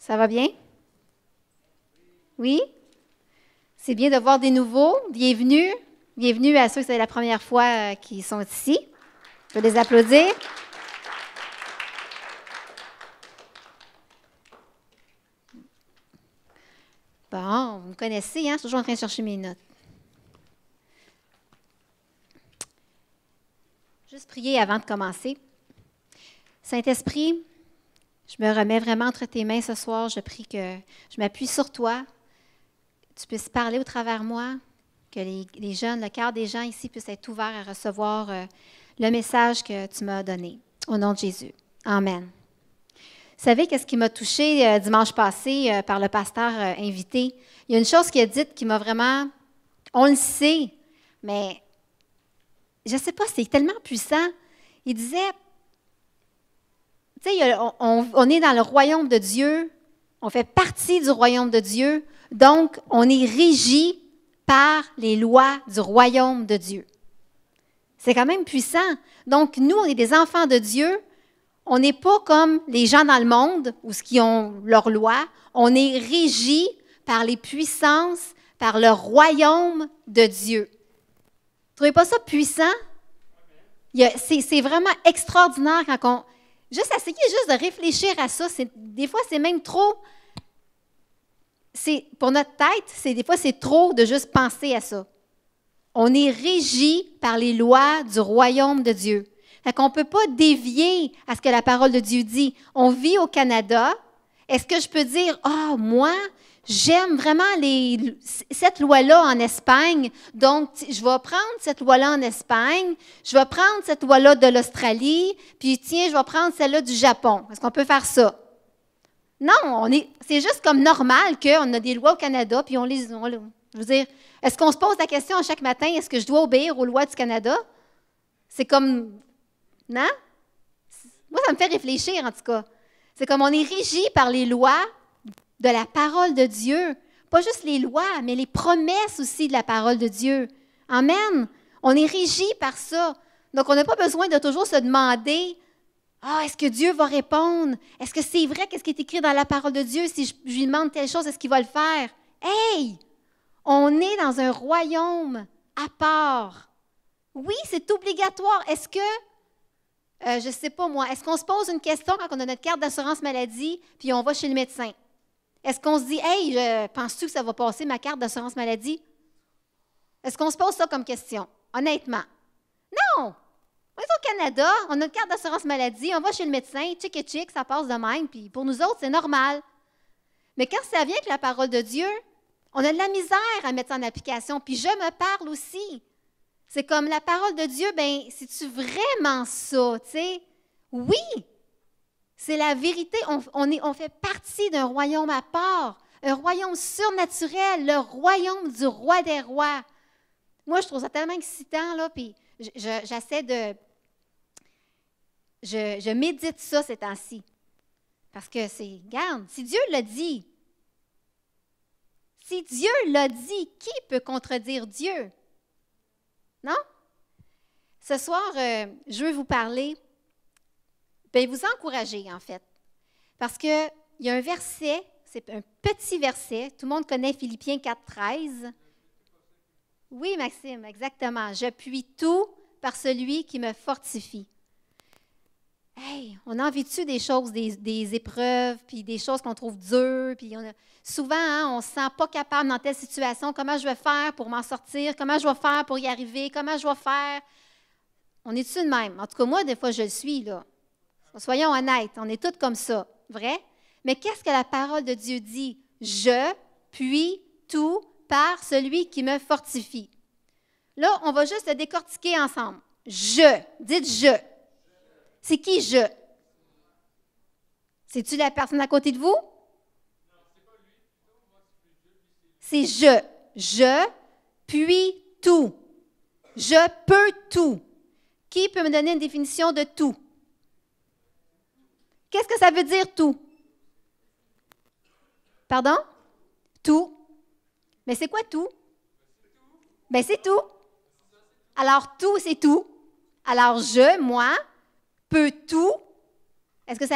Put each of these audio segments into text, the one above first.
Ça va bien? Oui? C'est bien de voir des nouveaux. Bienvenue. Bienvenue à ceux que c'est la première fois qui sont ici. Je peux les applaudir. Bon, vous me connaissez, hein? Je suis toujours en train de chercher mes notes. Juste prier avant de commencer. Saint-Esprit, je me remets vraiment entre tes mains ce soir. Je prie que je m'appuie sur toi, que tu puisses parler au travers moi, que les jeunes, le cœur des gens ici puisse être ouvert à recevoir le message que tu m'as donné. Au nom de Jésus. Amen. Vous savez qu'est-ce qui m'a touchée dimanche passé par le pasteur invité? Il y a une chose qu'il a dite qui m'a vraiment... On le sait, mais je ne sais pas, c'est tellement puissant. Il disait, tu sais, on est dans le royaume de Dieu, on fait partie du royaume de Dieu, donc on est régi par les lois du royaume de Dieu. C'est quand même puissant. Donc, nous, on est des enfants de Dieu. On n'est pas comme les gens dans le monde, où ce qui ont leurs lois. On est régi par les puissances, par le royaume de Dieu. Vous ne trouvez pas ça puissant? C'est vraiment extraordinaire quand on... Juste essayer juste de réfléchir à ça. Des fois, c'est même trop... Pour notre tête, des fois, c'est trop de juste penser à ça. On est régi par les lois du royaume de Dieu. Fait qu'on ne peut pas dévier à ce que la parole de Dieu dit. On vit au Canada. Est-ce que je peux dire, moi, j'aime vraiment cette loi-là en Espagne, donc je vais prendre cette loi-là en Espagne, je vais prendre cette loi-là de l'Australie, puis tiens, je vais prendre celle-là du Japon. Est-ce qu'on peut faire ça? Non, c'est juste comme normal qu'on a des lois au Canada, puis je veux dire, est-ce qu'on se pose la question à chaque matin, est-ce que je dois obéir aux lois du Canada? C'est comme, non? Moi, ça me fait réfléchir, en tout cas. C'est comme on est régi par les lois de la parole de Dieu. Pas juste les lois, mais les promesses aussi de la parole de Dieu. Amen. On est régi par ça. Donc, on n'a pas besoin de toujours se demander, est-ce que Dieu va répondre? Est-ce que c'est vrai qu'est-ce qui est écrit dans la parole de Dieu? Si je lui demande telle chose, est-ce qu'il va le faire? Hey! On est dans un royaume à part. Oui, c'est obligatoire. Est-ce que, je ne sais pas moi, est-ce qu'on se pose une question quand on a notre carte d'assurance maladie puis on va chez le médecin? Est-ce qu'on se dit, hey, penses-tu que ça va passer ma carte d'assurance maladie? Est-ce qu'on se pose ça comme question? Honnêtement. Non! On est au Canada, on a notre carte d'assurance maladie, on va chez le médecin, tchic, ça passe de même, puis pour nous autres, c'est normal. Mais quand ça vient avec la parole de Dieu, on a de la misère à mettre ça en application, puis je me parle aussi. C'est comme la parole de Dieu, bien, c'est-tu vraiment ça, tu sais? Oui! C'est la vérité. On fait partie d'un royaume à part, un royaume surnaturel, le royaume du roi des rois. Moi, je trouve ça tellement excitant, là, puis j'essaie de... Je médite ça ces temps-ci. Parce que regarde, si Dieu l'a dit, qui peut contredire Dieu? Non? Ce soir, je veux vous parler, vous encourager en fait. Parce qu'il y a un verset, c'est un petit verset, tout le monde connaît Philippiens 4,13. Oui, Maxime, exactement. Je puis tout par celui qui me fortifie. Hey, on a envie-tu des choses, des épreuves, puis des choses qu'on trouve dures, puis souvent, on ne se sent pas capable dans telle situation. Comment je vais faire pour m'en sortir? Comment je vais faire pour y arriver? Comment je vais faire? On est-tu de même? En tout cas, moi, des fois, je le suis, là. Soyons honnêtes, on est tous comme ça, vrai? Mais qu'est-ce que la parole de Dieu dit? Je puis tout par celui qui me fortifie. Là, on va juste le décortiquer ensemble. Dites je. C'est qui je? C'est-tu la personne à côté de vous? C'est je. Je puis tout. Je peux tout. Qui peut me donner une définition de tout? Qu'est-ce que ça veut dire tout? Pardon? Tout. Mais c'est quoi tout? Ben c'est tout. Alors tout, c'est tout. Alors moi, peux tout. Est-ce que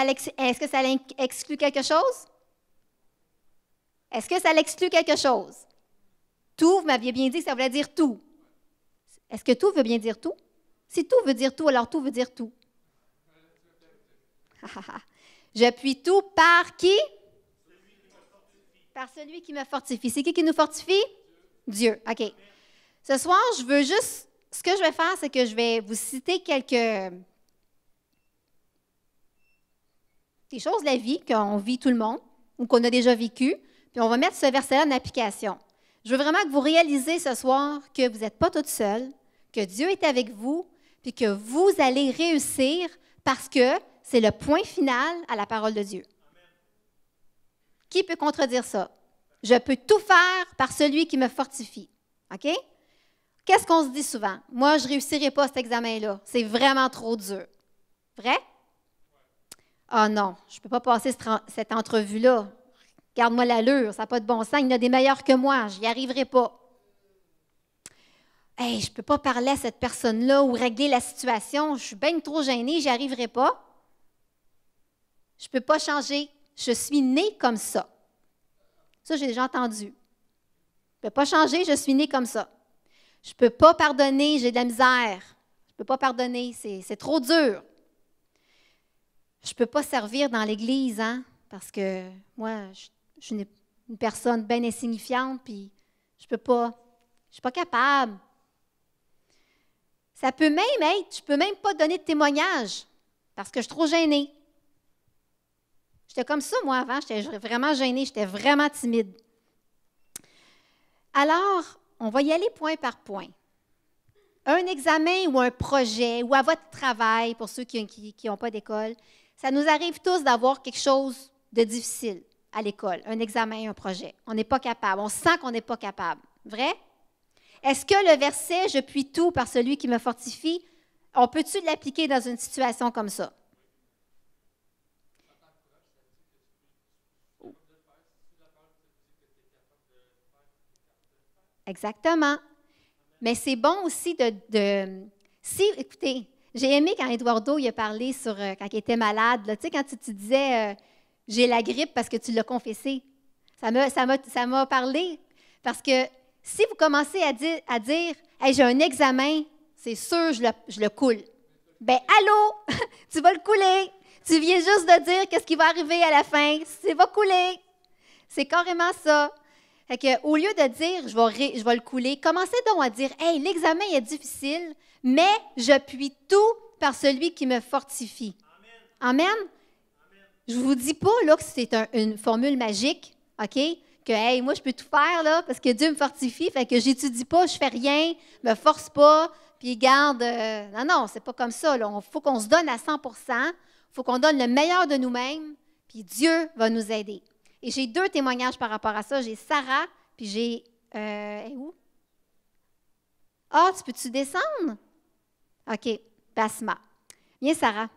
ça exclut quelque chose? Est-ce que ça l'exclut quelque chose? Tout, vous m'aviez bien dit que ça voulait dire tout. Est-ce que tout veut bien dire tout? Si tout veut dire tout, alors tout veut dire tout. Je puis tout par qui? Par celui qui me fortifie. C'est qui nous fortifie? Dieu. OK. Ce soir, je veux juste... Ce que je vais faire, c'est que je vais vous citer quelques... des choses de la vie qu'on vit tout le monde ou qu'on a déjà vécues, puis on va mettre ce verset-là en application. Je veux vraiment que vous réalisez ce soir que vous n'êtes pas toute seule, que Dieu est avec vous, puis que vous allez réussir parce que c'est le point final à la parole de Dieu. Amen. Qui peut contredire ça? Je peux tout faire par celui qui me fortifie. OK? Qu'est-ce qu'on se dit souvent? Moi, je ne réussirai pas cet examen-là. C'est vraiment trop dur. Vrai? Ah non, je ne peux pas passer cette entrevue-là. Garde-moi l'allure, ça n'a pas de bon sens. Il y en a des meilleurs que moi, je n'y arriverai pas. Hey, je ne peux pas parler à cette personne-là ou régler la situation. Je suis bien trop gênée, je n'y arriverai pas. Je ne peux pas changer. Je suis née comme ça. Ça, j'ai déjà entendu. Je ne peux pas changer, je suis née comme ça. Je ne peux pas pardonner, j'ai de la misère. Je ne peux pas pardonner, c'est trop dur. Je ne peux pas servir dans l'Église, hein, parce que moi, je suis une personne bien insignifiante, puis je ne suis pas capable. Ça peut même être, je ne peux même pas donner de témoignage, parce que je suis trop gênée. J'étais comme ça, moi, avant, j'étais vraiment gênée, j'étais vraiment timide. Alors, on va y aller point par point. Un examen ou un projet, ou à votre travail, pour ceux qui n'ont pas d'école, ça nous arrive tous d'avoir quelque chose de difficile à l'école, un examen, un projet. On n'est pas capable, on sent qu'on n'est pas capable. Vrai? Est-ce que le verset « Je puis tout par celui qui me fortifie », on peut-tu l'appliquer dans une situation comme ça? Exactement. Mais c'est bon aussi écoutez, j'ai aimé quand Eduardo il a parlé sur quand il était malade. Là, tu sais, quand tu disais j'ai la grippe parce que tu l'as confessé. Ça m'a parlé. Parce que si vous commencez à dire hey, j'ai un examen, c'est sûr, je le coule. Ben allô, tu vas le couler. Tu viens juste de dire qu'est-ce qui va arriver à la fin. Ça va couler. C'est carrément ça. Fait que, au lieu de dire je vais le couler, commencez donc à dire hey, l'examen est difficile, mais je puis tout par celui qui me fortifie. Amen. Amen. Je ne vous dis pas là, que c'est une formule magique, OK? Que hey, moi, je peux tout faire là, parce que Dieu me fortifie, fait que j'étudie pas, je fais rien, je me force pas, puis garde. Non, c'est pas comme ça. Il faut qu'on se donne à 100 il faut qu'on donne le meilleur de nous-mêmes, puis Dieu va nous aider. Et j'ai 2 témoignages par rapport à ça. J'ai Sarah, puis j'ai... où? Ah, tu peux-tu descendre? OK, Basma. Viens, Sarah.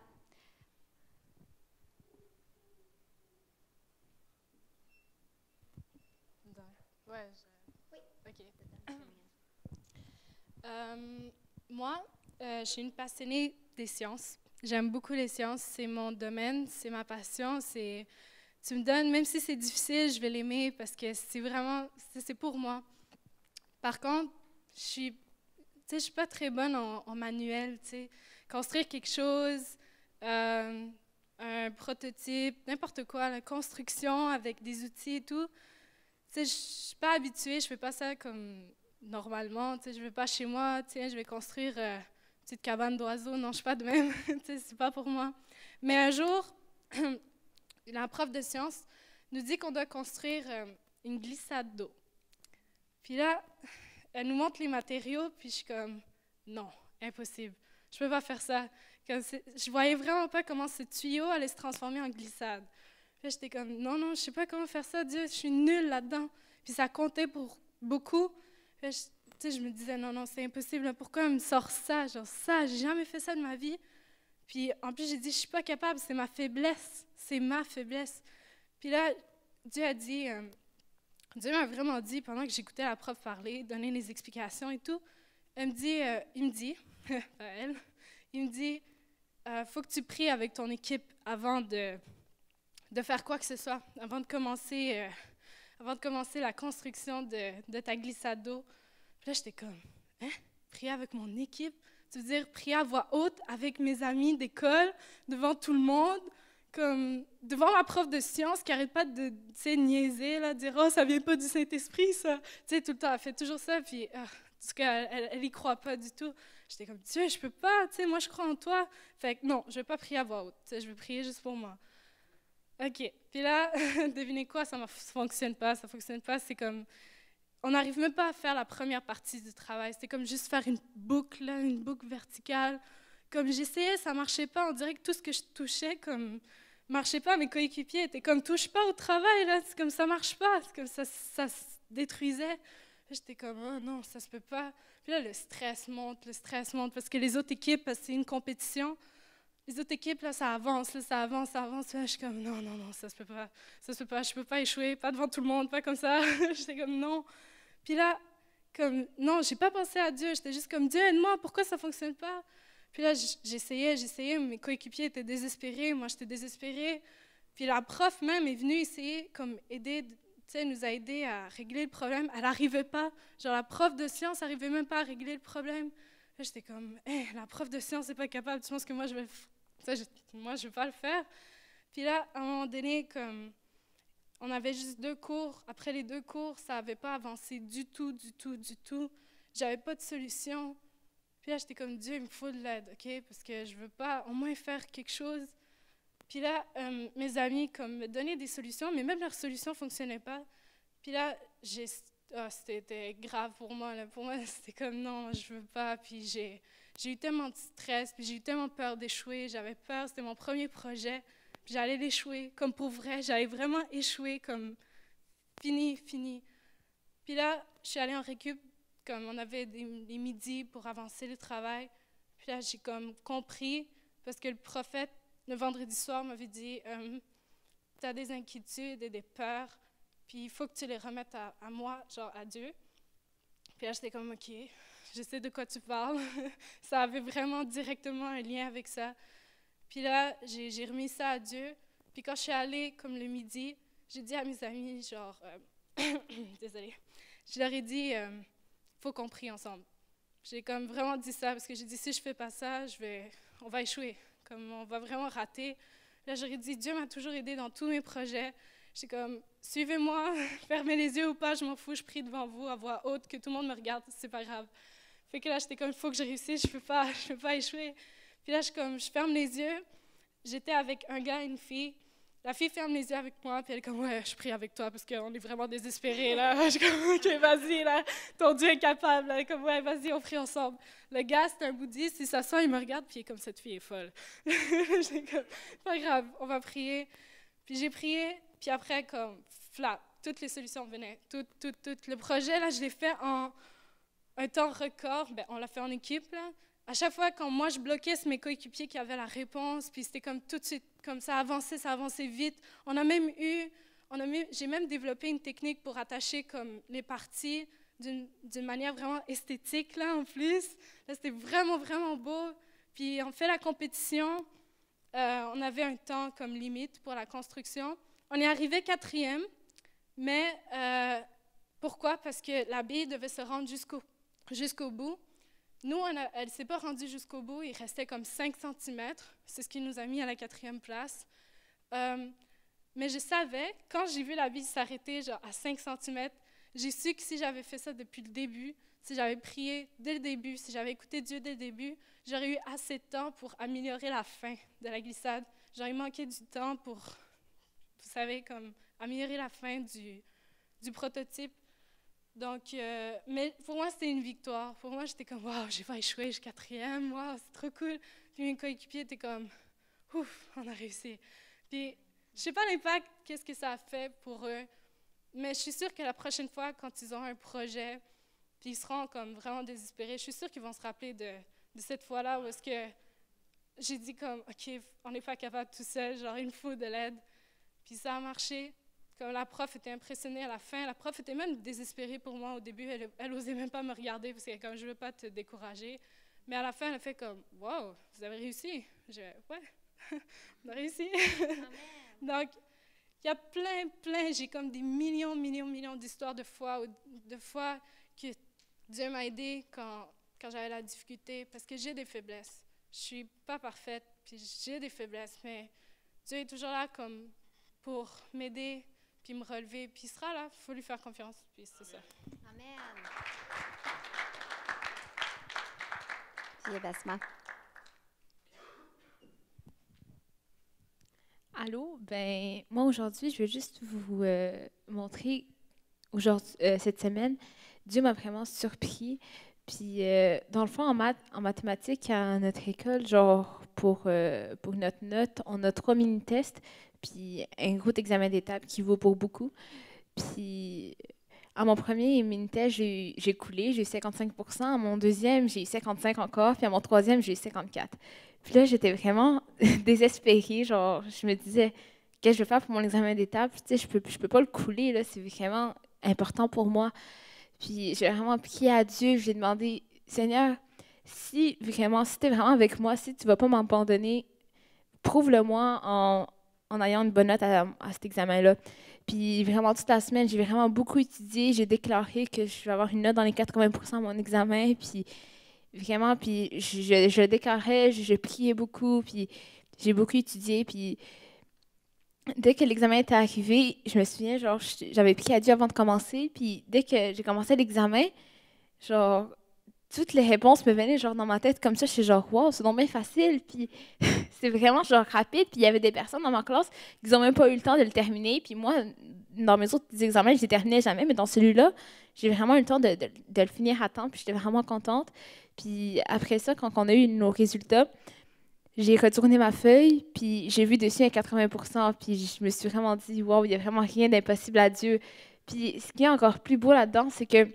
Ouais, oui. OK. Moi, je suis une passionnée des sciences. J'aime beaucoup les sciences. C'est mon domaine, c'est ma passion. Tu me donnes, même si c'est difficile, je vais l'aimer parce que c'est pour moi. Par contre, je suis pas très bonne en manuel, tu sais. Construire quelque chose, un prototype, n'importe quoi, la construction avec des outils et tout. Tu sais, je suis pas habituée, je fais pas ça comme normalement. Tu sais, je vais pas chez moi, tiens, je vais construire une petite cabane d'oiseaux. Non, je suis pas de même. Tu sais, c'est pas pour moi. Mais un jour, la prof de sciences nous dit qu'on doit construire une glissade d'eau. Puis là, elle nous montre les matériaux, puis je suis comme, non, impossible. Je peux pas faire ça. Je voyais vraiment pas comment ce tuyau allait se transformer en glissade. Puis j'étais comme, non, je sais pas comment faire ça, Dieu, je suis nulle là-dedans. Puis ça comptait pour beaucoup. Puis je me disais, non, c'est impossible. Pourquoi elle me sort ça? Genre ça, j'ai jamais fait ça de ma vie. Puis en plus, j'ai dit, je suis pas capable, c'est ma faiblesse. C'est ma faiblesse. Puis là, Dieu m'a vraiment dit, pendant que j'écoutais la prof parler, donner les explications et tout, il me dit, faut que tu pries avec ton équipe avant de faire quoi que ce soit, avant de commencer avant de commencer la construction de ta glissade d'eau. Puis là, j'étais comme, hein? Prier avec mon équipe? Tu veux dire prier à voix haute avec mes amis d'école, devant tout le monde, comme devant ma prof de sciences qui n'arrête pas de niaiser, là, de dire « Oh, ça vient pas du Saint-Esprit, ça! » Tu sais, tout le temps, elle fait toujours ça, puis en tout cas, elle y croit pas du tout. J'étais comme « Dieu, je peux pas, tu sais, moi, je crois en toi. » Fait que non, je vais pas prier à voix haute, tu sais, je vais prier juste pour moi. OK, puis là, devinez quoi, ça fonctionne pas, c'est comme... On n'arrive même pas à faire la première partie du travail. C'était comme juste faire une boucle verticale. Comme j'essayais, ça marchait pas. On dirait que tout ce que je touchais, comme marchait pas. Mes coéquipiers étaient comme touche pas au travail là. C'est comme ça marche pas. C'est comme ça se détruisait. J'étais comme oh non, ça se peut pas. Puis là le stress monte parce que les autres équipes, parce que c'est une compétition. Les autres équipes là, ça avance. Là, je suis comme non, ça se peut pas. Je peux pas échouer, pas devant tout le monde, pas comme ça. J'étais comme non. Puis là, comme, non, j'ai pas pensé à Dieu. J'étais juste comme, Dieu, aide-moi, pourquoi ça fonctionne pas? Puis là, j'essayais, mes coéquipiers étaient désespérés, moi, j'étais désespérée. Puis la prof même est venue essayer, comme, nous a aidés à régler le problème. Elle n'arrivait pas. Genre, la prof de sciences n'arrivait même pas à régler le problème. Là, j'étais comme, la prof de sciences n'est pas capable. Tu penses que moi, je vais pas le faire? Puis là, à un moment donné, comme... On avait juste 2 cours. Après les 2 cours, ça n'avait pas avancé du tout. J'avais pas de solution. Puis là, j'étais comme, Dieu, il me faut de l'aide, OK? Parce que je veux pas au moins faire quelque chose. Puis là, mes amis, comme, me donnaient des solutions, mais même leurs solutions ne fonctionnaient pas. Puis là, c'était grave pour moi. Là. Pour moi, c'était comme, non, je veux pas. Puis j'ai eu tellement de stress, puis j'ai eu tellement peur d'échouer. J'avais peur, c'était mon premier projet. J'allais l'échouer, comme pour vrai. J'allais vraiment échouer, comme fini. Puis là, je suis allée en récup, comme on avait des midis pour avancer le travail. Puis là, j'ai comme compris, parce que le prophète, le vendredi soir, m'avait dit « Tu as des inquiétudes et des peurs, puis il faut que tu les remettes à moi, genre à Dieu. » Puis là, j'étais comme « OK, je sais de quoi tu parles. » Ça avait vraiment directement un lien avec ça. Puis là, j'ai remis ça à Dieu. Puis quand je suis allée, comme le midi, j'ai dit à mes amis, genre, désolée, je leur ai dit, faut qu'on prie ensemble. J'ai comme vraiment dit ça, parce que j'ai dit, si je fais pas ça, on va échouer, comme on va vraiment rater. Là, j'aurais dit, Dieu m'a toujours aidé dans tous mes projets. J'étais comme, suivez-moi, fermez les yeux ou pas, je m'en fous, je prie devant vous à voix haute, que tout le monde me regarde, c'est pas grave. Fait que là, j'étais comme, il faut que je réussisse, je peux pas échouer. Puis là, je ferme les yeux. J'étais avec un gars et une fille. La fille ferme les yeux avec moi, puis elle est comme « Ouais, je prie avec toi parce qu'on est vraiment désespérés, là. » Je suis comme « OK, vas-y, là. Ton Dieu est capable. » Elle est comme « Ouais, vas-y, on prie ensemble. » Le gars, c'est un bouddhiste. Il s'assoit, il me regarde, puis il est comme « Cette fille est folle. » J'étais comme « Pas grave, on va prier. » Puis j'ai prié, puis après, comme flat, toutes les solutions venaient. Tout. Le projet, là, je l'ai fait en un temps record. Bien, on l'a fait en équipe, là. À chaque fois, quand moi, je bloquais, c'est mes coéquipiers qui avaient la réponse, puis c'était comme tout de suite, comme ça avançait vite. J'ai même développé une technique pour attacher comme les parties d'une manière vraiment esthétique, là, en plus. Là, c'était vraiment, vraiment beau. Puis on fait la compétition. On avait un temps comme limite pour la construction. On est arrivé 4e, mais pourquoi? Parce que la bille devait se rendre jusqu'au bout. Nous, elle ne s'est pas rendue jusqu'au bout, il restait comme 5 cm. C'est ce qui nous a mis à la 4e place. Mais je savais, quand j'ai vu la bille s'arrêter genre à 5 cm, j'ai su que si j'avais fait ça depuis le début, si j'avais prié dès le début, si j'avais écouté Dieu dès le début, j'aurais eu assez de temps pour améliorer la fin de la glissade. J'aurais manqué du temps pour, vous savez, comme améliorer la fin du prototype. Donc, mais pour moi, c'était une victoire. Pour moi, j'étais comme, waouh, j'ai pas échoué, je suis 4e, waouh, c'est trop cool. Puis mes coéquipiers étaient comme, ouf, on a réussi. Puis, je sais pas l'impact, qu'est-ce que ça a fait pour eux, mais je suis sûre que la prochaine fois, quand ils auront un projet, puis ils seront comme vraiment désespérés, je suis sûre qu'ils vont se rappeler de cette fois-là où est-ce que j'ai dit comme, OK, on n'est pas capable tout seul, genre, il me faut de l'aide. Puis ça a marché. Comme la prof était impressionnée à la fin, la prof était même désespérée pour moi au début, elle osait même pas me regarder parce que comme je veux pas te décourager. Mais à la fin, elle a fait comme « Wow, vous avez réussi! » Je dis « Ouais, on a réussi! » Donc, il y a plein, j'ai comme des millions d'histoires de fois que Dieu m'a aidée quand j'avais la difficulté, parce que j'ai des faiblesses. Je suis pas parfaite, puis j'ai des faiblesses, mais Dieu est toujours là comme pour m'aider, puis me relever, puis il sera là, il faut lui faire confiance, puis c'est ça. Amen. Puis Basma. Allô, ben moi aujourd'hui, je veux juste vous montrer cette semaine, Dieu m'a vraiment surpris. Puis dans le fond, en mathématiques à notre école, genre pour notre note, on a 3 mini-tests, puis un gros examen d'étape qui vaut pour beaucoup. Puis à mon premier mini-test, j'ai coulé, j'ai eu 55%. À mon deuxième, j'ai eu 55 encore. Puis à mon troisième, j'ai eu 54. Puis là, j'étais vraiment désespérée. Genre, je me disais, qu'est-ce que je vais faire pour mon examen d'étape? Tu sais, je peux pas le couler, là. C'est vraiment important pour moi. Puis j'ai vraiment prié à Dieu. Je lui ai demandé, Seigneur, si tu es vraiment avec moi, si tu vas pas m'abandonner, prouve-le-moi en ayant une bonne note à cet examen-là. Puis vraiment, toute la semaine, j'ai vraiment beaucoup étudié. J'ai déclaré que je vais avoir une note dans les 80% à mon examen. Puis vraiment, puis je déclarais, je priais beaucoup, puis j'ai beaucoup étudié. Puis dès que l'examen était arrivé, je me souviens, genre, j'avais prié à Dieu avant de commencer. Puis dès que j'ai commencé l'examen, genre, toutes les réponses me venaient genre dans ma tête comme ça. Je suis genre, wow, c'est donc bien facile. Puis c'est vraiment genre rapide. Puis il y avait des personnes dans ma classe qui n'ont même pas eu le temps de le terminer. Puis moi, dans mes autres examens, je les terminais jamais. Mais dans celui-là, j'ai vraiment eu le temps de le finir à temps. Puis j'étais vraiment contente. Puis après ça, quand on a eu nos résultats, j'ai retourné ma feuille. Puis j'ai vu dessus un 80%. Puis je me suis vraiment dit, wow, il n'y a vraiment rien d'impossible à Dieu. Puis ce qui est encore plus beau là-dedans, c'est que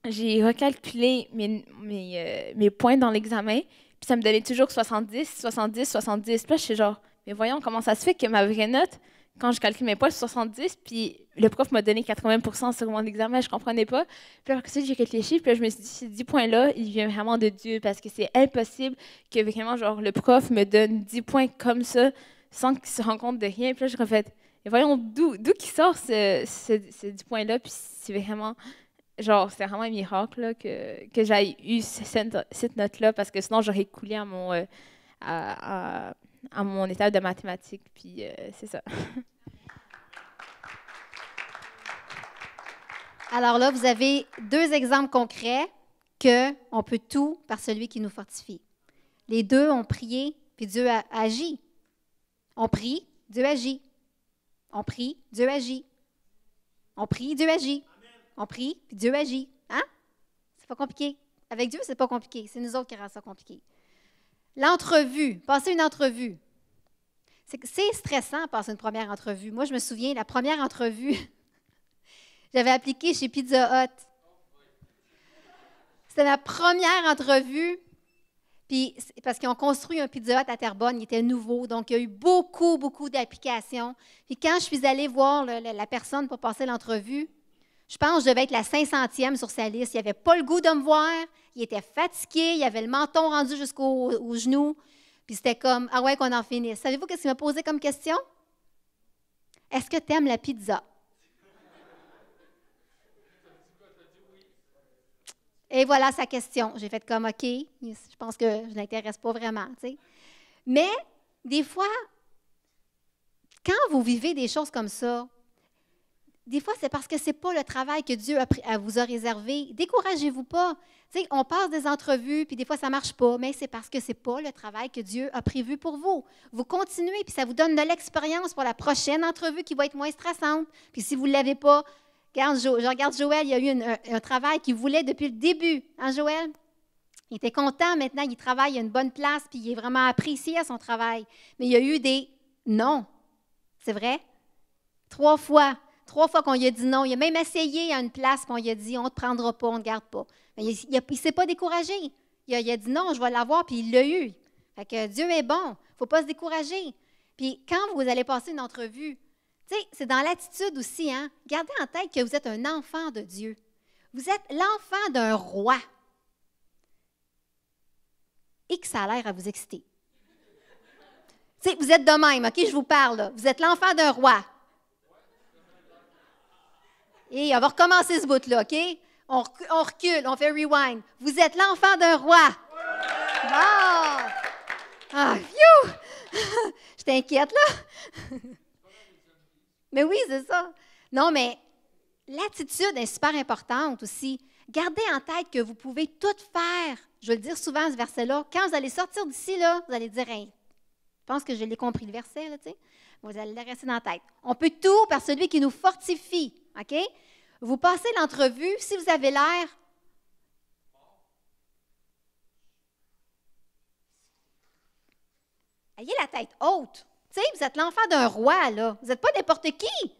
j'ai recalculé mes points dans l'examen, puis ça me donnait toujours 70, 70, 70. Puis là, je suis genre, mais voyons, comment ça se fait que ma vraie note, quand je calcule mes points, c'est 70, puis le prof m'a donné 80% sur mon examen, je comprenais pas. Puis après ça, j'ai réfléchi, puis là, je me suis dit, ces 10 points-là, ils viennent vraiment de Dieu, parce que c'est impossible que vraiment, genre, le prof me donne 10 points comme ça, sans qu'il se rende compte de rien. Puis là, je refais, et voyons, d'où qui sort ces 10 points-là, puis c'est vraiment... Genre, c'était vraiment un miracle là, que j'aie eu cette note-là, parce que sinon, j'aurais coulé à mon étape de mathématiques. Puis, c'est ça. Alors là, vous avez 2 exemples concrets qu'on peut tout par celui qui nous fortifie. Les 2 ont prié, puis Dieu a agi. On prie, Dieu agit. On prie, Dieu agit. On prie, Dieu agit. On prie, puis Dieu agit. Hein? C'est pas compliqué. Avec Dieu, c'est pas compliqué. C'est nous autres qui rendons ça compliqué. L'entrevue, passer une entrevue. C'est stressant, passer une première entrevue. Moi, je me souviens, la première entrevue, j'avais appliqué chez Pizza Hut. C'était ma première entrevue, puis parce qu'ils ont construit un Pizza Hut à Terrebonne, il était nouveau, donc il y a eu beaucoup d'applications. Puis quand je suis allée voir la personne pour passer l'entrevue, je pense que je devais être la 500e sur sa liste. Il n'avait pas le goût de me voir. Il était fatigué. Il avait le menton rendu jusqu'au genou. Puis c'était comme, ah ouais, qu'on en finisse. Savez-vous ce qu'il m'a posé comme question? Est-ce que tu aimes la pizza? Et voilà sa question. J'ai fait comme, OK, je pense que je ne l'intéresse pas vraiment. T'sais. Mais des fois, quand vous vivez des choses comme ça, des fois, c'est parce que ce n'est pas le travail que Dieu vous a réservé. Découragez-vous pas. T'sais, on passe des entrevues, puis des fois, ça ne marche pas, mais c'est parce que ce n'est pas le travail que Dieu a prévu pour vous. Vous continuez, puis ça vous donne de l'expérience pour la prochaine entrevue qui va être moins stressante. Puis si vous ne l'avez pas, je regarde Joël, il y a eu un travail qu'il voulait depuis le début. Hein, Joël? Il était content, maintenant, il travaille à une bonne place, puis il est vraiment apprécié à son travail. Mais il y a eu des non. C'est vrai? 3 fois. 3 fois qu'on lui a dit non. Il a même essayé à une place qu'on lui a dit on ne te prendra pas, on ne te garde pas. Mais il ne s'est pas découragé. Il a dit non, je vais l'avoir, puis il l'a eu. Fait que Dieu est bon. Il ne faut pas se décourager. Puis quand vous allez passer une entrevue, c'est dans l'attitude aussi. Hein? Gardez en tête que vous êtes un enfant de Dieu. Vous êtes l'enfant d'un roi. Et que ça a l'air à vous exciter. Vous êtes de même, OK? Je vous parle. Là. Vous êtes l'enfant d'un roi. Et on va recommencer ce bout-là, OK? On recule, on fait rewind. Vous êtes l'enfant d'un roi. Bon! Ah, phew! Je t'inquiète, là. Mais oui, c'est ça. Non, mais l'attitude est super importante aussi. Gardez en tête que vous pouvez tout faire. Je vais le dire souvent, ce verset-là. Quand vous allez sortir d'ici, là, vous allez dire, hey, je pense que je l'ai compris, le verset, là, tu sais. Vous allez le rester dans la tête. On peut tout par celui qui nous fortifie, OK? Vous passez l'entrevue, si vous avez l'air... Ayez la tête haute. Tu sais, vous êtes l'enfant d'un roi, là. Vous n'êtes pas n'importe qui.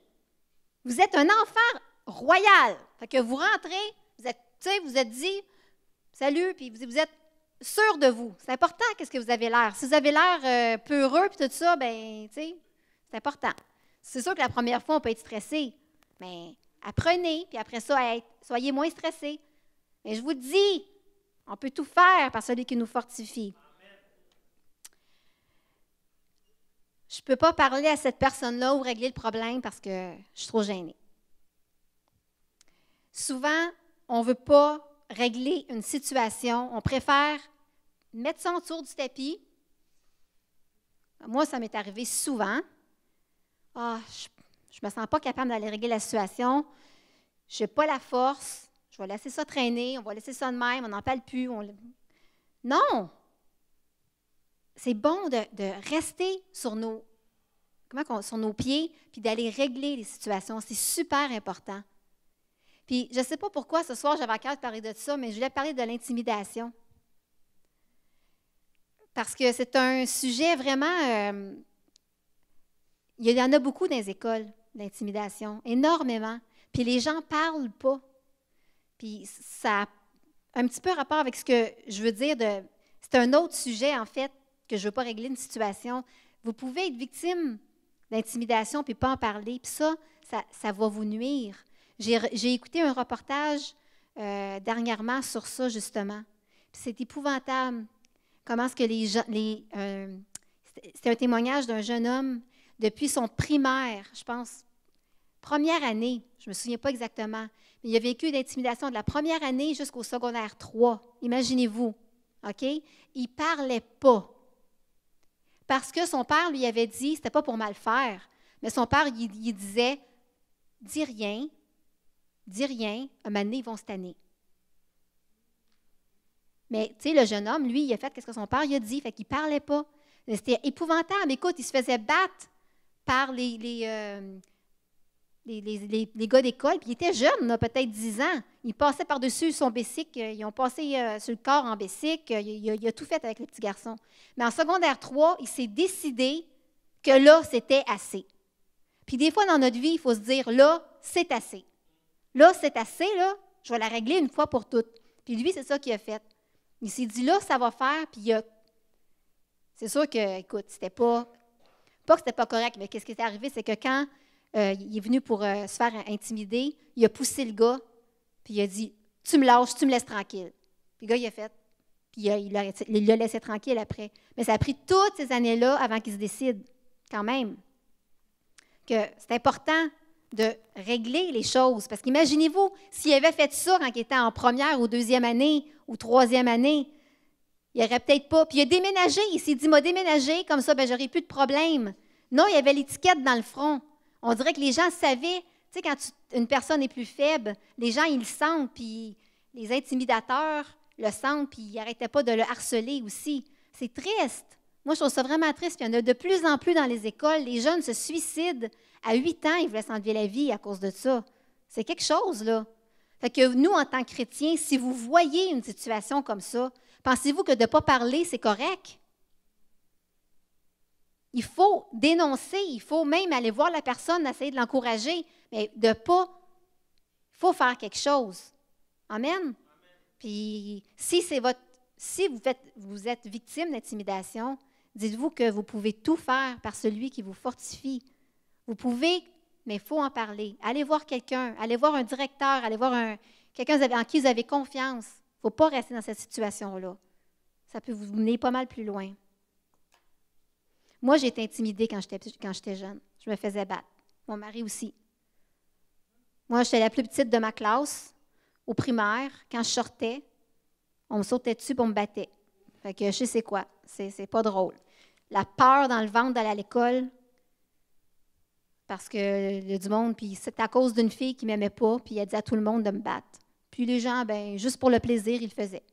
Vous êtes un enfant royal. Fait que vous rentrez, vous êtes dit salut, puis vous êtes sûr de vous. C'est important qu'est-ce que vous avez l'air. Si vous avez l'air peureux puis tout ça, ben, tu sais, c'est important. C'est sûr que la première fois, on peut être stressé, mais apprenez, puis après ça, soyez moins stressé. Mais je vous dis, on peut tout faire par celui qui nous fortifie. Je ne peux pas parler à cette personne-là ou régler le problème parce que je suis trop gênée. Souvent, on ne veut pas régler une situation. On préfère mettre ça autour du tapis. Moi, ça m'est arrivé souvent. Ah, je ne me sens pas capable d'aller régler la situation. Je n'ai pas la force. Je vais laisser ça traîner. On va laisser ça de même. On n'en parle plus. Non! C'est bon de rester sur nos pieds puis d'aller régler les situations. C'est super important. Puis, je ne sais pas pourquoi ce soir, j'avais à cœur de parler de ça, mais je voulais parler de l'intimidation. Parce que c'est un sujet vraiment... il y en a beaucoup dans les écoles, l'intimidation, énormément. Puis les gens ne parlent pas. Puis ça a un petit peu rapport avec ce que je veux dire. C'est un autre sujet, en fait, que je ne veux pas régler une situation. Vous pouvez être victime d'intimidation puis pas en parler. Puis ça va vous nuire. J'ai écouté un reportage dernièrement sur ça, justement. Puis c'est épouvantable. Comment est-ce que les gens... c'était un témoignage d'un jeune homme depuis son primaire, je pense, première année, je ne me souviens pas exactement, mais il a vécu l'intimidation de la première année jusqu'au secondaire 3. Imaginez-vous, OK? Il ne parlait pas. Parce que son père lui avait dit, c'était pas pour mal faire, mais son père, il disait, dis rien, un moment donné, ils vont se tanner. Mais, tu sais, le jeune homme, lui, il a fait ce que son père il a dit, fait qu'il ne parlait pas. C'était épouvantable. Écoute, il se faisait battre par les gars d'école, puis il était jeune, là, peut-être 10 ans. Il passait par-dessus son bicycle, ils ont passé sur le corps en bicycle, il a tout fait avec le petit garçon. Mais en secondaire 3, il s'est décidé que là, c'était assez. Puis des fois, dans notre vie, il faut se dire, là, c'est assez. Là, c'est assez, là, je vais la régler une fois pour toutes. Puis lui, c'est ça qu'il a fait. Il s'est dit, là, ça va faire, puis c'est sûr que, écoute, c'était pas que c'était pas correct, mais qu'est-ce qui est arrivé, c'est que quand il est venu pour se faire intimider, il a poussé le gars, puis il a dit, tu me lâches, tu me laisses tranquille. Puis le gars, il a fait, puis il l'a laissé tranquille après. Mais ça a pris toutes ces années-là avant qu'il se décide, quand même, que c'est important de régler les choses. Parce qu'imaginez-vous, s'il avait fait ça quand il était en première ou deuxième année ou troisième année, il n'aurait peut-être pas. Puis il a déménagé. Il s'est dit, m'a déménagé, comme ça, ben, j'aurai plus de problème. Non, il y avait l'étiquette dans le front. On dirait que les gens savaient. Tu sais, quand une personne est plus faible, les gens, ils le sentent. Puis les intimidateurs le sentent, puis ils n'arrêtaient pas de le harceler aussi. C'est triste. Moi, je trouve ça vraiment triste. Puis il y en a de plus en plus dans les écoles. Les jeunes se suicident. À 8 ans, ils voulaient s'enlever la vie à cause de ça. C'est quelque chose, là. Fait que nous, en tant que chrétiens, si vous voyez une situation comme ça, pensez-vous que de ne pas parler, c'est correct? Il faut dénoncer, il faut même aller voir la personne, essayer de l'encourager, mais de pas... Il faut faire quelque chose. Amen? Amen. Puis, si vous êtes victime d'intimidation, dites-vous que vous pouvez tout faire par celui qui vous fortifie. Vous pouvez, mais il faut en parler. Allez voir quelqu'un, allez voir un directeur, allez voir quelqu'un en qui vous avez confiance. Il ne faut pas rester dans cette situation-là. Ça peut vous mener pas mal plus loin. Moi, j'ai été intimidée quand j'étais jeune. Je me faisais battre. Mon mari aussi. Moi, j'étais la plus petite de ma classe, au primaire. Quand je sortais, on me sautait dessus et on me battait. Fait que je sais c'est quoi. C'est pas drôle. La peur dans le ventre d'aller à l'école, parce que il y a du monde, puis c'est à cause d'une fille qui ne m'aimait pas, puis elle dit à tout le monde de me battre. Puis les gens, ben juste pour le plaisir, ils le faisaient.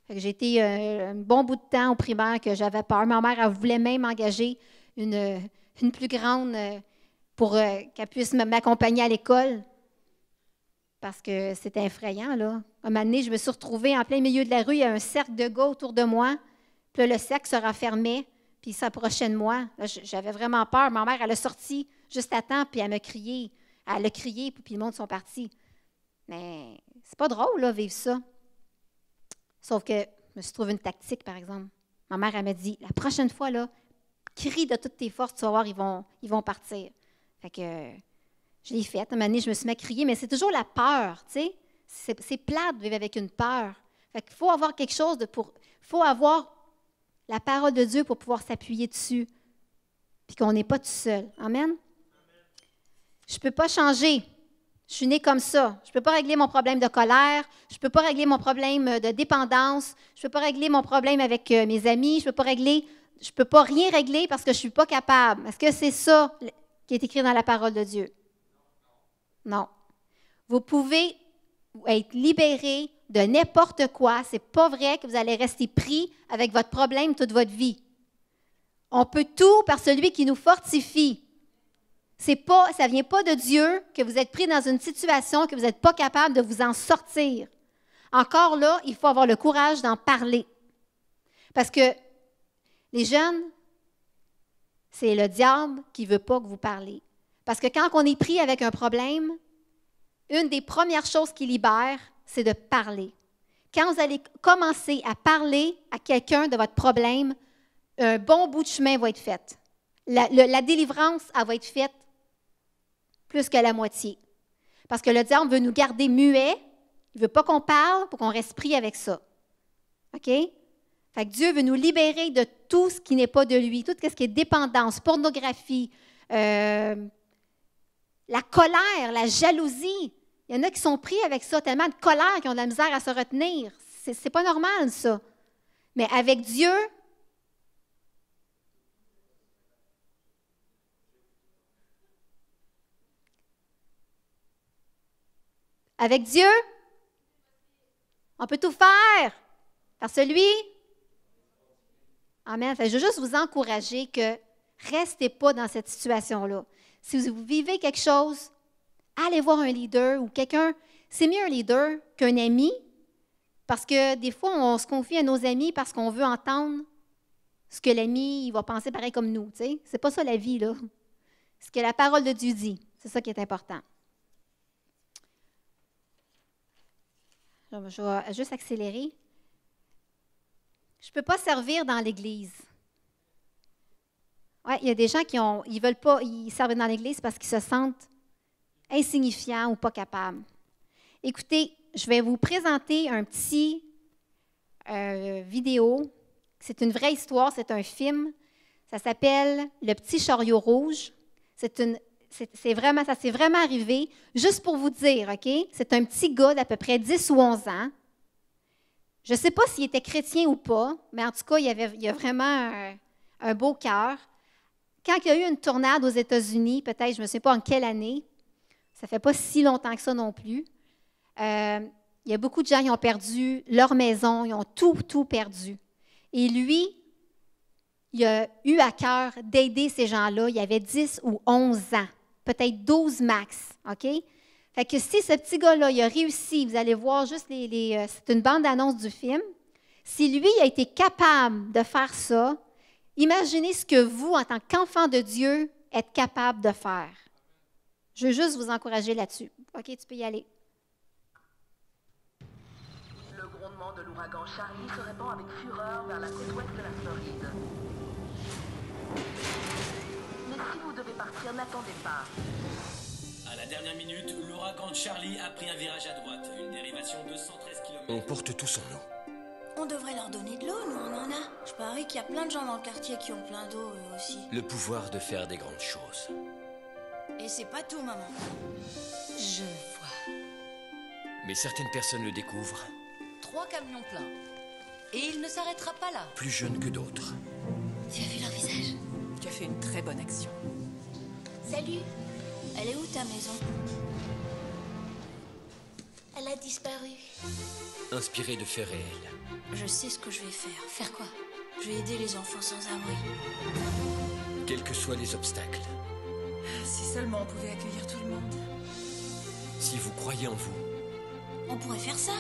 Fait que j'ai été un bon bout de temps au primaire que j'avais peur. Ma mère, elle voulait même engager une plus grande pour qu'elle puisse m'accompagner à l'école, parce que c'était effrayant, là. Un moment donné, je me suis retrouvée en plein milieu de la rue, il y a un cercle de gars autour de moi, puis là, le cercle se refermait, puis il s'approchait de moi. Là, j'avais vraiment peur. Ma mère, elle a sorti juste à temps, puis elle m'a crié. Elle a crié, puis le monde sont partis. Mais c'est pas drôle, là, vivre ça. Sauf que je me suis trouvé une tactique, par exemple. Ma mère, elle m'a dit, la prochaine fois, là, crie de toutes tes forces, tu vas voir, ils vont partir. Fait que je l'ai fait. À un moment donné, je me suis mis à crier, mais c'est toujours la peur, tu sais. C'est plate de vivre avec une peur. Fait qu'il faut avoir quelque chose faut avoir la parole de Dieu pour pouvoir s'appuyer dessus, puis qu'on n'est pas tout seul. Amen? Je ne peux pas changer. Je suis née comme ça. Je ne peux pas régler mon problème de colère. Je ne peux pas régler mon problème de dépendance. Je ne peux pas régler mon problème avec mes amis. Je ne peux pas rien régler parce que je ne suis pas capable. Est-ce que c'est ça qui est écrit dans la parole de Dieu? Non. Vous pouvez être libéré de n'importe quoi. Ce n'est pas vrai que vous allez rester pris avec votre problème toute votre vie. On peut tout par celui qui nous fortifie. Ça ne vient pas de Dieu que vous êtes pris dans une situation que vous n'êtes pas capable de vous en sortir. Encore là, il faut avoir le courage d'en parler. Parce que les jeunes, c'est le diable qui ne veut pas que vous parliez. Parce que quand on est pris avec un problème, une des premières choses qui libère, c'est de parler. Quand vous allez commencer à parler à quelqu'un de votre problème, un bon bout de chemin va être fait. La délivrance, elle va être faite plus que la moitié. Parce que le diable veut nous garder muets, il ne veut pas qu'on parle pour qu'on reste pris avec ça. OK? Fait que Dieu veut nous libérer de tout ce qui n'est pas de lui, tout ce qui est dépendance, pornographie, la colère, la jalousie. Il y en a qui sont pris avec ça, tellement de colère qu'ils ont de la misère à se retenir. C'est pas normal, ça. Mais avec Dieu, on peut tout faire par celui. Amen. Je veux juste vous encourager que restez pas dans cette situation-là. Si vous vivez quelque chose, allez voir un leader ou quelqu'un. C'est mieux un leader qu'un ami, parce que des fois, on se confie à nos amis parce qu'on veut entendre ce que l'ami va penser pareil comme nous. Ce n'est pas ça la vie, là. Ce que la parole de Dieu dit, c'est ça qui est important. Je vais juste accélérer. Je ne peux pas servir dans l'Église. Ouais, il y a des gens ils veulent pas servir dans l'Église parce qu'ils se sentent insignifiants ou pas capables. Écoutez, je vais vous présenter un petit vidéo. C'est une vraie histoire, c'est un film. Ça s'appelle « Le petit chariot rouge ». Ça s'est vraiment arrivé. Juste pour vous dire, OK? C'est un petit gars d'à peu près 10 ou 11 ans. Je ne sais pas s'il était chrétien ou pas, mais en tout cas, il a vraiment un beau cœur. Quand il y a eu une tornade aux États-Unis, peut-être, je ne sais pas en quelle année, ça ne fait pas si longtemps que ça non plus, il y a beaucoup de gens qui ont perdu leur maison, ils ont tout perdu. Et lui, il a eu à cœur d'aider ces gens-là. Il avait 10 ou 11 ans, peut-être 12 max, OK? Fait que si ce petit gars-là, il a réussi, vous allez voir juste c'est une bande-annonce du film. Si lui a été capable de faire ça, imaginez ce que vous, en tant qu'enfant de Dieu, êtes capable de faire. Je veux juste vous encourager là-dessus. OK, tu peux y aller. Le grondement de l'ouragan Charlie se répand avec fureur vers la côte ouest de la Floride. Mais si vous devez partir, n'attendez pas. À la dernière minute, l'ouragan Charlie a pris un virage à droite, une dérivation de 113 km. On porte tout son eau. On devrait leur donner de l'eau, nous on en a. Je parie qu'il y a plein de gens dans le quartier qui ont plein d'eau, eux aussi. Le pouvoir de faire des grandes choses. Et c'est pas tout, maman. Je vois. Mais certaines personnes le découvrent, 3 camions pleins. Et il ne s'arrêtera pas là. plus jeunes que d'autres. Tu as vu leur visage? Tu as fait une très bonne action. Salut. Elle est où ta maison? Elle a disparu. Inspirés de faits réels. Je sais ce que je vais faire. Faire quoi? Je vais aider les enfants sans abri. Quels que soient les obstacles, Si seulement on pouvait accueillir tout le monde. si vous croyez en vous, On pourrait faire ça.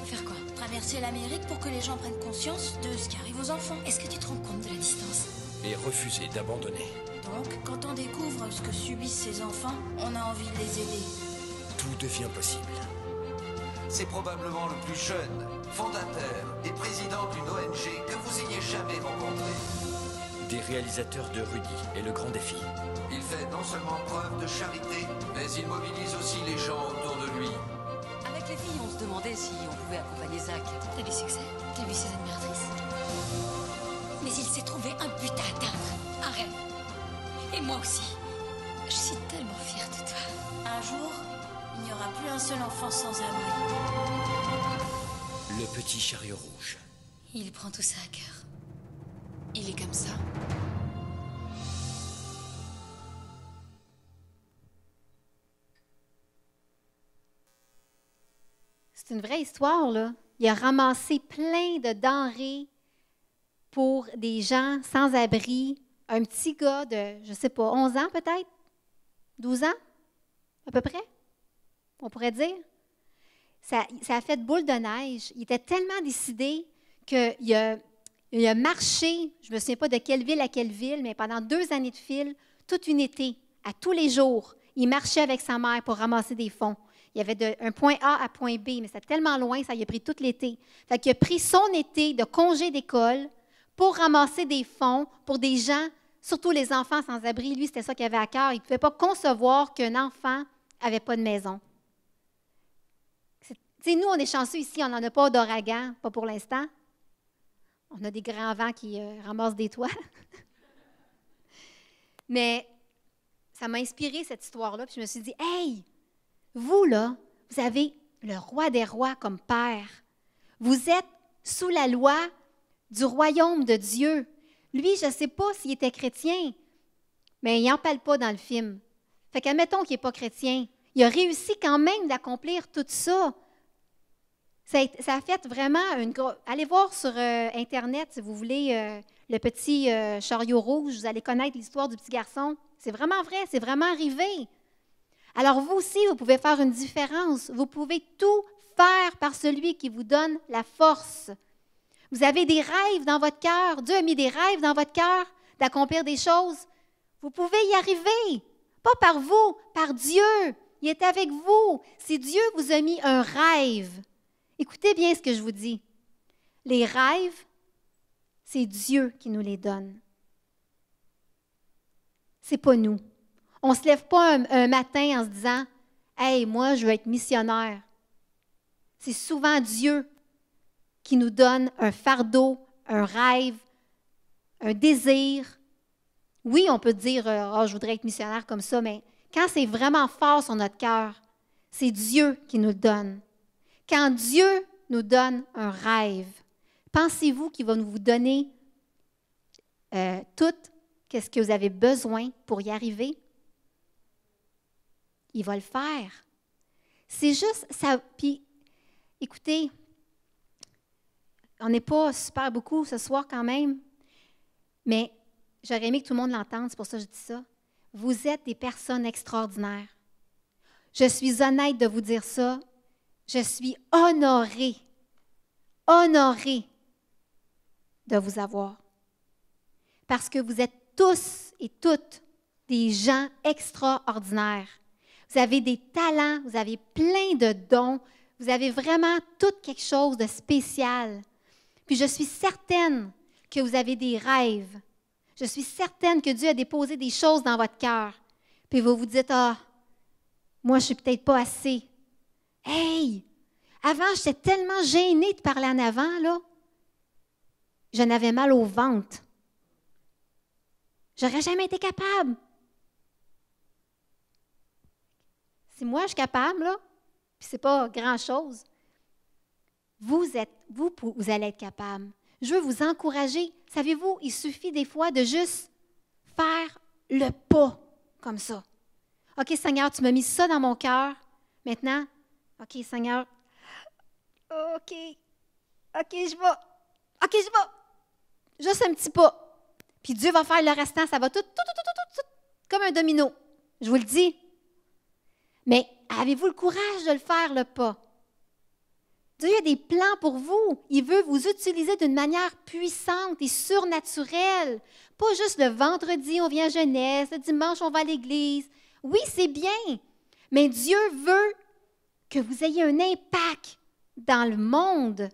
Faire quoi? Traverser l'Amérique pour que les gens prennent conscience de ce qui arrive aux enfants. Est-ce que tu te rends compte de la distance? et refusez d'abandonner, Donc, quand on découvre ce que subissent ces enfants, on a envie de les aider. tout devient possible. C'est probablement le plus jeune, fondateur et président d'une ONG que vous ayez jamais rencontré. Des réalisateurs de Rudy et le grand défi. Il fait non seulement preuve de charité, mais il mobilise aussi les gens autour de lui. Avec les filles, on se demandait si on pouvait accompagner Zach. T'as du succès? T'as vu ses admiratrices? Mais il s'est trouvé un but à atteindre. Un rêve. Et moi aussi. Je suis tellement fière de toi. Un jour, il n'y aura plus un seul enfant sans abri. Le petit chariot rouge. Il prend tout ça à cœur. Il est comme ça. C'est une vraie histoire, là. Il a ramassé plein de denrées pour des gens sans abri. Un petit gars de, je ne sais pas, 11 ans peut-être? 12 ans? À peu près? On pourrait dire. Ça a fait boule de neige. Il était tellement décidé qu'il a marché, je ne me souviens pas de quelle ville à quelle ville, mais pendant 2 années de fil, toute une été, à tous les jours, il marchait avec sa mère pour ramasser des fonds. Il y avait un point A à point B, mais c'était tellement loin, ça y a pris tout l'été. Fait qu'il a pris son été de congé d'école pour ramasser des fonds pour des gens, surtout les enfants sans abri. Lui, c'était ça qu'il avait à cœur. Il ne pouvait pas concevoir qu'un enfant n'avait pas de maison. Nous, on est chanceux ici, on n'en a pas d'ouragan, pas pour l'instant. On a des grands vents qui ramassent des toits. Mais ça m'a inspiré, cette histoire-là. Puis je me suis dit, hey, vous, là, vous avez le roi des rois comme père. Vous êtes sous la loi du royaume de Dieu. Lui, je ne sais pas s'il était chrétien, mais il n'en parle pas dans le film. Fait qu'admettons qu'il n'est pas chrétien. Il a réussi quand même d'accomplir tout ça. Ça a fait vraiment une grosse... Allez voir sur Internet, si vous voulez, le petit chariot rouge. Vous allez connaître l'histoire du petit garçon. C'est vraiment vrai, c'est vraiment arrivé. Alors vous aussi, vous pouvez faire une différence. Vous pouvez tout faire par celui qui vous donne la force. Vous avez des rêves dans votre cœur. Dieu a mis des rêves dans votre cœur d'accomplir des choses. Vous pouvez y arriver. Pas par vous, par Dieu. Il est avec vous. Si Dieu vous a mis un rêve, écoutez bien ce que je vous dis. Les rêves, c'est Dieu qui nous les donne. C'est pas nous. On ne se lève pas un matin en se disant « Hey, moi, je veux être missionnaire ». C'est souvent Dieu qui nous donne un fardeau, un rêve, un désir. Oui, on peut dire « Oh, je voudrais être missionnaire comme ça », mais quand c'est vraiment fort sur notre cœur, c'est Dieu qui nous le donne. Quand Dieu nous donne un rêve, pensez-vous qu'il va vous donner tout ce que vous avez besoin pour y arriver? Il va le faire. C'est juste ça. Puis, écoutez, on n'est pas super beaucoup ce soir quand même, mais j'aurais aimé que tout le monde l'entende, c'est pour ça que je dis ça. Vous êtes des personnes extraordinaires. Je suis honnête de vous dire ça. Je suis honorée de vous avoir. Parce que vous êtes tous et toutes des gens extraordinaires. Vous avez des talents, vous avez plein de dons, vous avez vraiment tout quelque chose de spécial. Puis je suis certaine que vous avez des rêves. Je suis certaine que Dieu a déposé des choses dans votre cœur. Puis vous vous dites, ah, moi je ne suis peut-être pas assez. Hey! Avant, j'étais tellement gênée de parler en avant, là. Je n'avais mal au ventre. J'aurais jamais été capable. Si moi, je suis capable, là, puis c'est pas grand-chose, vous allez être capable. Je veux vous encourager. Savez-vous, il suffit des fois de juste faire le pas comme ça. OK, Seigneur, tu m'as mis ça dans mon cœur. Maintenant, OK, Seigneur, OK, je vais. OK, je vais. Juste un petit pas. Puis Dieu va faire le restant. Ça va tout, comme un domino. Je vous le dis. Mais avez-vous le courage de le faire, le pas? Dieu a des plans pour vous. Il veut vous utiliser d'une manière puissante et surnaturelle. Pas juste le vendredi, on vient à jeunesse, le dimanche, on va à l'église. Oui, c'est bien, mais Dieu veut que vous ayez un impact dans le monde,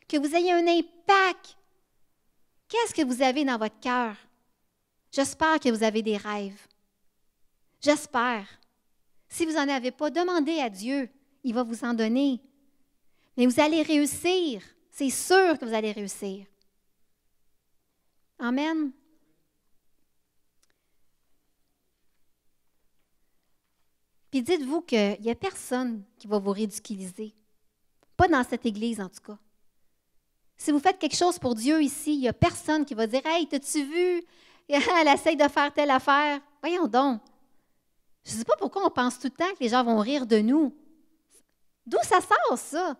que vous ayez un impact. Qu'est-ce que vous avez dans votre cœur? J'espère que vous avez des rêves. J'espère. Si vous n'en avez pas, demandez à Dieu. Il va vous en donner. Mais vous allez réussir. C'est sûr que vous allez réussir. Amen. Puis dites-vous qu'il n'y a personne qui va vous ridiculiser. Pas dans cette église, en tout cas. Si vous faites quelque chose pour Dieu ici, il n'y a personne qui va dire « Hey, t'as-tu vu? Elle essaye de faire telle affaire. » Voyons donc. Je ne sais pas pourquoi on pense tout le temps que les gens vont rire de nous. D'où ça sort, ça?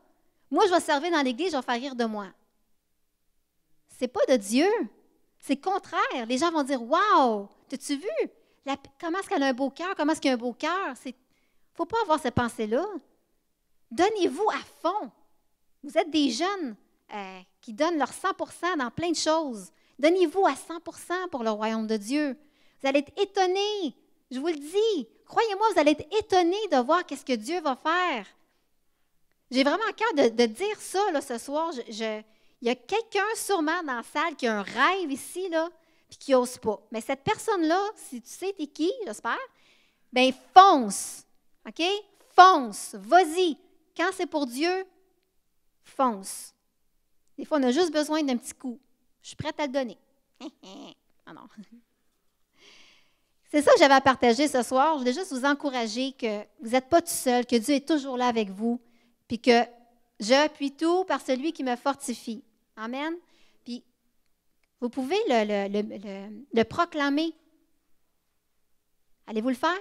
Moi, je vais servir dans l'église, je vais faire rire de moi. C'est pas de Dieu. C'est le contraire. Les gens vont dire « Wow! T'as-tu vu? Comment est-ce qu'elle a un beau cœur? Comment est-ce qu'il a un beau cœur? » Il ne faut pas avoir cette pensée-là. Donnez-vous à fond. Vous êtes des jeunes qui donnent leur 100% dans plein de choses. Donnez-vous à 100% pour le royaume de Dieu. Vous allez être étonnés. Je vous le dis. Croyez-moi, vous allez être étonnés de voir qu'est-ce que Dieu va faire. J'ai vraiment à cœur de dire ça là, ce soir. Il y a quelqu'un sûrement dans la salle qui a un rêve ici, là, puis qui n'ose pas. Mais cette personne-là, si tu sais t'es qui, j'espère, bien fonce. OK? Fonce. Vas-y. Quand c'est pour Dieu, fonce. Des fois, on a juste besoin d'un petit coup. Je suis prête à le donner. Non. C'est ça que j'avais à partager ce soir. Je voulais juste vous encourager que vous n'êtes pas tout seul, que Dieu est toujours là avec vous, puis que j'appuie tout par celui qui me fortifie. Amen. Puis, vous pouvez le proclamer. Allez-vous le faire?